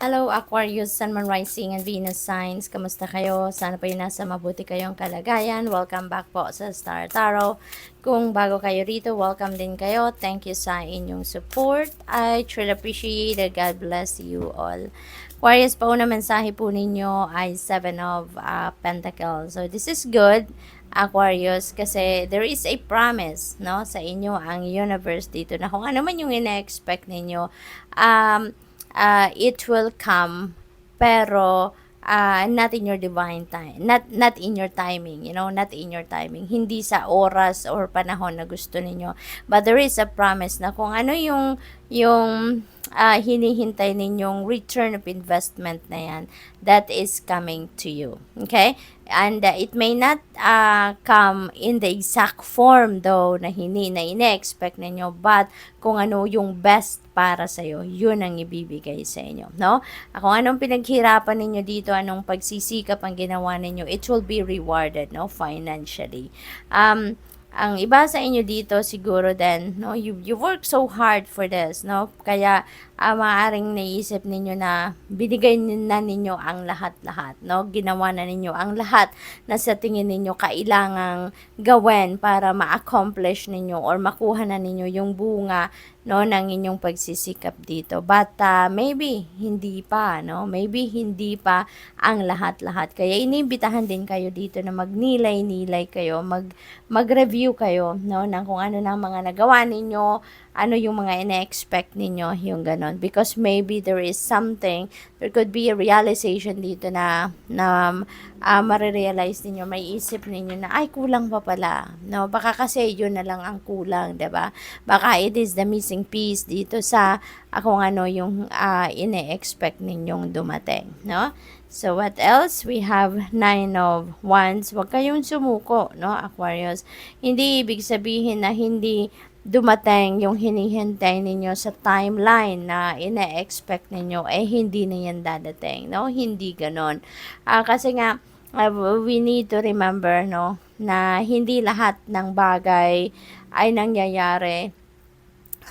Hello Aquarius, Sun, Moon, Rising, and Venus signs. Kamusta kayo? Sana po yung nasa mabuti kayong kalagayan. Welcome back po sa Star Tarot. Kung bago kayo rito, welcome din kayo. Thank you sa inyong support. I truly appreciate it. God bless you all. Aquarius, po na mensahe po ninyo ay Seven of Pentacles. So this is good, Aquarius, kasi there is a promise, no, sa inyo ang universe dito na kung ano man yung ina-expect ninyo, it will come, pero not in your divine time, not in your timing, not in your timing, hindi sa oras or panahon na gusto ninyo, but there is a promise na kung ano yung hinihintay ninyong return of investment na yan, that is coming to you, okay? And it may not come in the exact form though na ina-expect ninyo, but kung ano yung best para sa iyo, yun ang ibibigay sa inyo, no? Kung anong pinaghirapan ninyo dito, anong pagsisikap ang ginawa ninyo, it will be rewarded, no, financially. Ang iba sa inyo dito siguro din, no, you work so hard for this, no? Kaya maaaring naisip ninyo na binigay na ninyo ang lahat-lahat, no? Ginawa na ninyo ang lahat na sa tingin ninyo kailangang gawin para ma-accomplish ninyo or makuha na ninyo yung bunga, no, ng inyong pagsisikap dito. But maybe hindi pa, no? Maybe hindi pa ang lahat-lahat. Kaya inibitahan din kayo dito na magnilay-nilay kayo, mag-review kayo, no, ng kung ano na mga nagawa ninyo, ano yung mga ina-expect ninyo, yung ganon. Because maybe there is something, there could be a realization dito na marirealize ninyo, may isip ninyo na, ay, kulang pa pala. No? Baka kasi yun na lang ang kulang, diba? Baka it is the missing piece dito sa kung ano yung ina-expect ninyong dumating, no? So, what else? We have Nine of Wands. Huwag kayong sumuko, no, Aquarius. Hindi ibig sabihin na hindi dumating yung hinihintay ninyo sa timeline na ina-expect ninyo, hindi na yan dadating, no? Hindi ganon. Kasi nga, we need to remember, no, na hindi lahat ng bagay ay nangyayari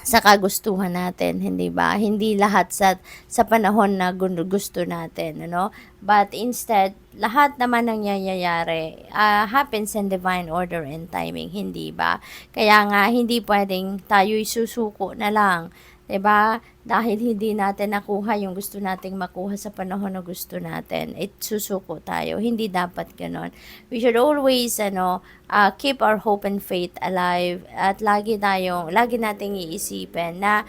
sa kagustuhan natin, hindi ba? Hindi lahat sa panahon na gusto natin, ano? But instead, lahat naman ng nangyayari happens in divine order and timing, hindi ba? Kaya nga, hindi pwedeng tayo'y susuko na lang, 'di ba? Dahil hindi natin nakuha yung gusto nating makuha sa panahon na gusto natin, susuko tayo. Hindi dapat ganon. We should always, keep our hope and faith alive. At lagi nating iisipin na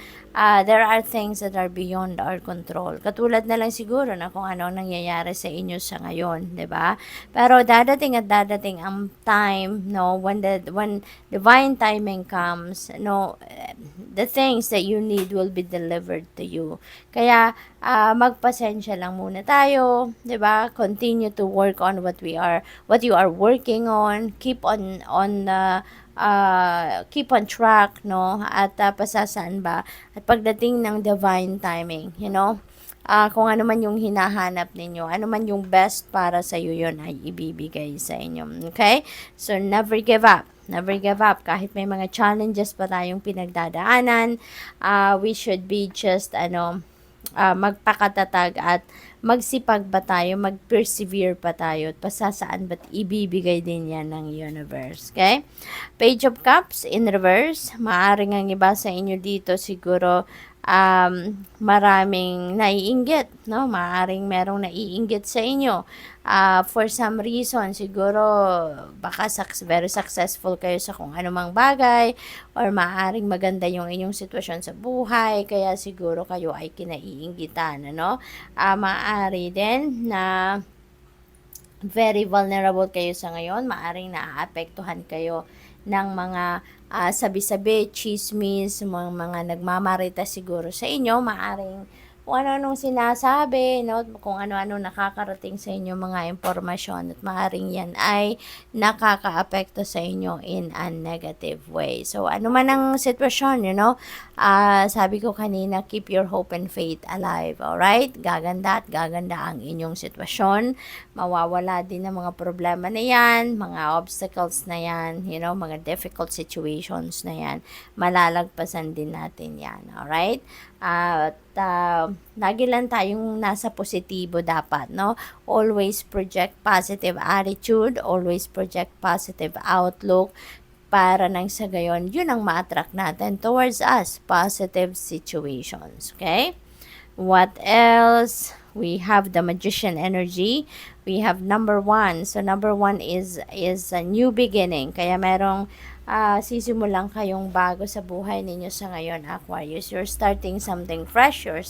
there are things that are beyond our control. Katulad na lang siguro na kung ano nangyayari sa inyo sa ngayon, 'di ba? Pero dadating ang time, no, when divine timing comes, no, the things that you need will be delivered to you. Kaya magpasensya lang muna tayo, 'di ba? Continue to work on what you are working on. Keep on track, no? At pasasaan ba? At pagdating ng divine timing, kung ano man yung hinahanap ninyo, ano man yung best para sa iyo, yun ay ibibigay sa inyo. Okay? So, never give up. Never give up. Kahit may mga challenges pa tayong pinagdadaanan, we should be just, magpakatatag at magsipag ba tayo, mag-persevere pa tayo, at pasasaan ba't ibibigay din yan ng universe. Okay? Page of Cups in reverse. Maaring ang iba sa inyo dito siguro maraming naiinggit, no? Maaring merong naiinggit sa inyo. For some reason, siguro baka very successful kayo sa kung anumang bagay, or maaring maganda yung inyong sitwasyon sa buhay, kaya siguro kayo ay kinaiinggitan, Maaari din na very vulnerable kayo sa ngayon, maaring naaapektuhan kayo ng mga sabi-sabi, chismis, mga nagmamarita siguro sa inyo, maaring kung ano-anong sinasabi, no? Kung ano-ano nakakarating sa inyo mga impormasyon, at maaaring yan ay nakakaapekto sa inyo in a negative way. So, ano man ang sitwasyon, sabi ko kanina, keep your hope and faith alive, alright? Gaganda at gaganda ang inyong sitwasyon. Mawawala din ang mga problema na yan, mga obstacles na yan, mga difficult situations na yan. Malalagpasan din natin yan, alright? At lagi lang tayong nasa positibo dapat, no? Always project positive attitude, always project positive outlook, para nang sa gayon, yun ang ma-attract natin towards us, positive situations. Okay? What else? We have the magician energy. We have number 1. So number 1 is a new beginning. Kaya merong sisimulan kayong bago sa buhay ninyo sa ngayon, Aquarius. You're starting something fresh, you're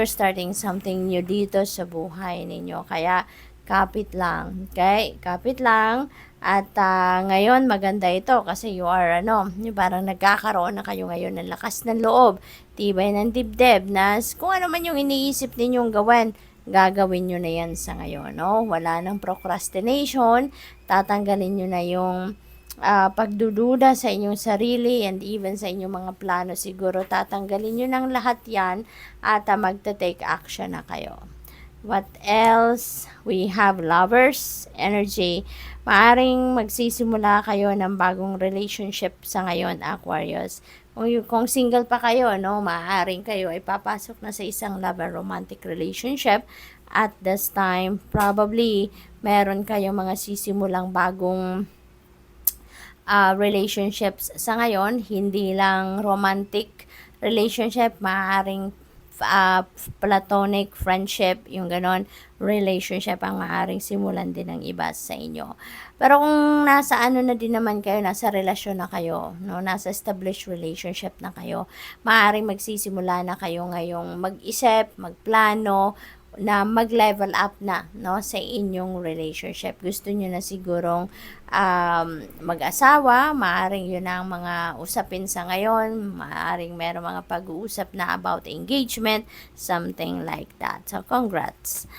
starting something new dito sa buhay ninyo. Kaya kapit lang. Okay? Kapit lang. At ngayon maganda ito kasi you are yung parang nagkakaroon na kayo ngayon ng lakas ng loob, tibay ng dibdib, na kung ano man yung iniisip ninyong gawin, gagawin nyo na yan sa ngayon, no? Wala nang procrastination, tatanggalin nyo na yung pagdududa sa inyong sarili and even sa inyong mga plano. Siguro tatanggalin nyo ng lahat yan at magta-take action na kayo. What else? We have lovers energy. Maaring magsisimula kayo ng bagong relationship sa ngayon, Aquarius. Kung single pa kayo, no, maaaring kayo ay papasok na sa isang love and romantic relationship. At this time, probably, meron kayong mga sisimulang bagong relationships sa ngayon. Hindi lang romantic relationship, maaaring platonic friendship, yung ganon, relationship ang maaaring simulan din ng iba sa inyo. Pero kung nasa na din naman kayo, nasa relasyon na kayo, no, nasa established relationship na kayo, maaaring magsisimula na kayo ngayong mag-isip, magplano, na mag-level up na, no, sa inyong relationship. Gusto nyo na sigurong mag-asawa, maaaring yun ang mga usapin sa ngayon, maaaring meron mga pag-uusap na about engagement, something like that. So, congrats.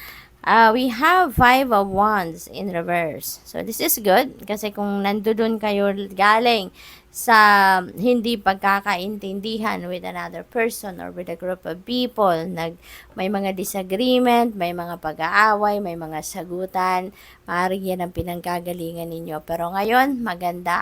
We have 5 of Wands in reverse. So, this is good kasi kung nandoon kayo galing sa hindi pagkakaintindihan with another person or with a group of people, may mga disagreement, may mga pag-aaway, may mga sagutan, maaaring yan ang pinanggagalingan ninyo. Pero ngayon, maganda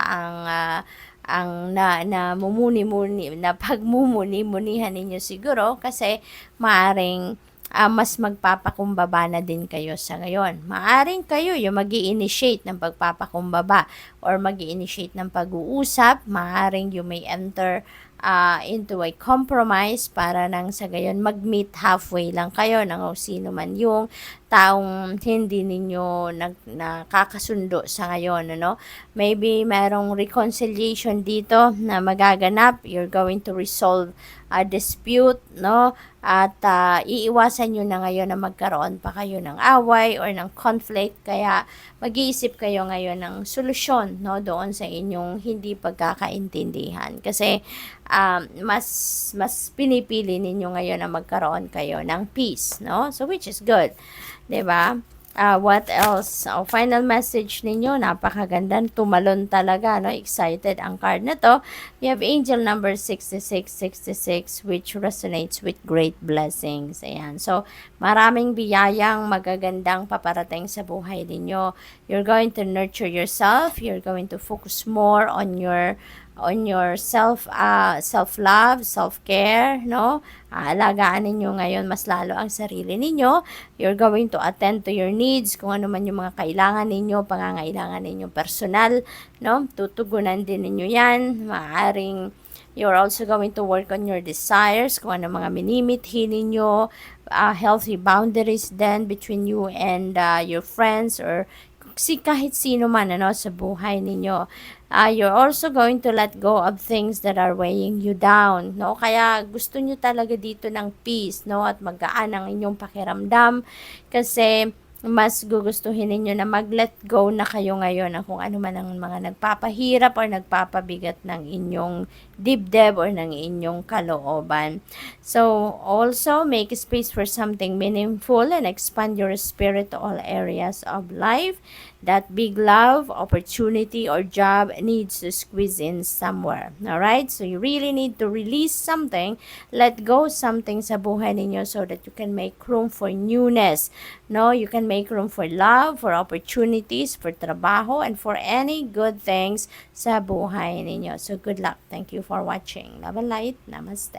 ang namumuni-muni, na pagmumuni-munihan ninyo siguro kasi maaaring mas magpapakumbaba na din kayo sa ngayon. Maaring kayo yung mag-i-initiate ng pagpapakumbaba or mag-i-initiate ng pag-uusap. Maaring you may enter into a compromise para nang sa gayon mag-meet halfway lang kayo ng sino man yung taong hindi ninyo nakakasundo sa ngayon, ano? Maybe merong reconciliation dito na magaganap. You're going to resolve a dispute, no? At iiwasan nyo na ngayon na magkaroon pa kayo ng away or ng conflict. Kaya mag-iisip kayo ngayon ng solusyon, no, doon sa inyong hindi pagkakaintindihan. Kasi mas pinipili ninyo ngayon na magkaroon kayo ng peace, no? So which is good. 'Di ba? What else? Final message ninyo, napakaganda, tumalon talaga, no? Excited ang card na to. You have angel number 6666 which resonates with great blessings. Ayan. So, maraming biyayang magagandang paparating sa buhay ninyo. You're going to nurture yourself. You're going to focus more on your self-love, self-care, no? Aalagaan ninyo ngayon mas lalo ang sarili ninyo. You're going to attend to your needs, kung ano man yung mga kailangan ninyo, pangangailangan ninyo personal, no? Tutugunan din ninyo yan. Maaring you're also going to work on your desires, kung ano mga minimithi ninyo, healthy boundaries then between you and your friends or kahit sino man, ano, sa buhay ninyo. You're also going to let go of things that are weighing you down, no? Kaya gusto nyo talaga dito ng peace, no? At magaan ang inyong pakiramdam kasi mas gugustuhin ninyo na mag-let go na kayo ngayon ng kung ano man ang mga nagpapahirap or nagpapabigat ng inyong dibdib or ng inyong kalooban. So, also make space for something meaningful and expand your spirit to all areas of life. That big love, opportunity, or job needs to squeeze in somewhere. Alright? So, you really need to release something, let go something sa buhay ninyo so that you can make room for newness. No? You can make room for love, for opportunities, for trabaho, and for any good things sa buhay ninyo. So, good luck. Thank you for watching. Love and light. Namaste.